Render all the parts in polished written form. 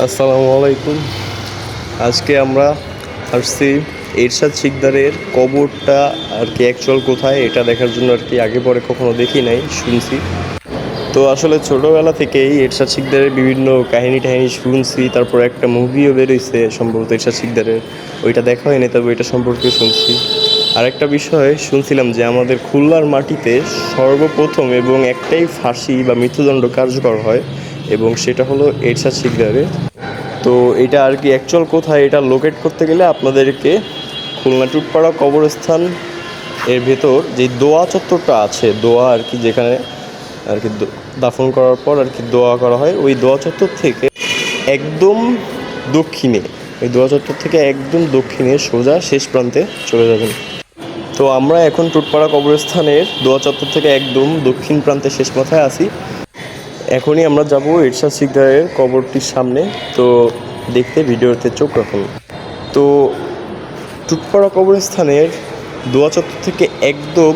আসসালামু আলাইকুম। আজকে আমরা আসছি এরশাদ শিকদারের কবরটা আর কি অ্যাকচুয়াল কোথায় এটা দেখার জন্য আর কি আগে পরে কখনো দেখি নাই, শুনছি। তো আসলে ছোটোবেলা থেকেই এরশাদ শিকদারের বিভিন্ন কাহিনী টাহিনী শুনছি, তারপর একটা মুভিও বেরোইছে সম্ভবত এরশাদ শিকদারের, ওইটা দেখা হয়নি, তবে ওইটা সম্পর্কে শুনছি। আর একটা বিষয় শুনছিলাম যে আমাদের খুলনার মাটিতে সর্বপ্রথম এবং একটাই ফাঁসি বা মৃত্যুদণ্ড কার্যকর হয়, এবং সেটা হলো এরশাদ শিকদারের। তো এটা আর কি অ্যাকচুয়াল কোথায় এটা লোকেট করতে গেলে আপনাদেরকে খুলনা টুটপাড়া কবরস্থান এর ভেতর যে দোয়া চত্বরটা আছে, দোয়া আর কি যেখানে আর কি দাফন করার পর আর কি দোয়া করা হয়, ওই দোয়া চত্বর থেকে একদম দক্ষিণে, ওই দোয়া চত্বর থেকে একদম দক্ষিণে সোজা শেষ প্রান্তে চলে যাবেন। তো আমরা এখন টুটপাড়া কবরস্থানের দোয়া চত্বর থেকে একদম দক্ষিণ প্রান্তে শেষ মাথায় আছি। এখনই আমরা যাব এরশাদ শিকদারের কবরটির সামনে। তো দেখতে ভিডিওতে চোখ রাখুন। তো টুটপাড়া কবরস্থানের দোয়া চত্বর থেকে একদম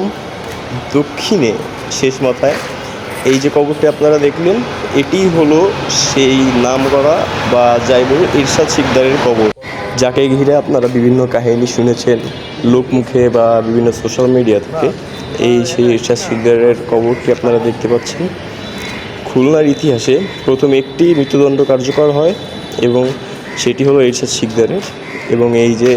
দক্ষিণে শেষ মাথায় এই যে কবরটি আপনারা দেখলেন, এটিই হলো সেই নামকরা বা যাই বলুন এরশাদ শিকদারের কবর, যাকে ঘিরে আপনারা বিভিন্ন কাহিনী শুনেছেন লোকমুখে বা বিভিন্ন সোশ্যাল মিডিয়া থেকে। এই সেই এরশাদ শিকদারের কবরটি আপনারা দেখতে পাচ্ছেন। খুলনার ইতিহাসে প্রথম একটি মৃত্যুদণ্ড কার্যকর হয় এবং সেটি হলো এরশাদ শিকদারের। এবং এই যে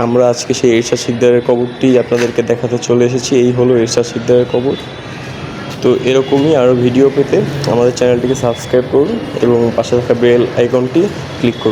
আমরা আজকে সেই এরশাদ শিকদারের কবরটি আপনাদেরকে দেখাতে চলে এসেছি, এই হলো এরশাদ শিকদারের কবর। তো এরকমই আরও ভিডিও পেতে আমাদের চ্যানেলটিকে সাবস্ক্রাইব করুন এবং পাশে থাকা বেল আইকনটি ক্লিক করুন।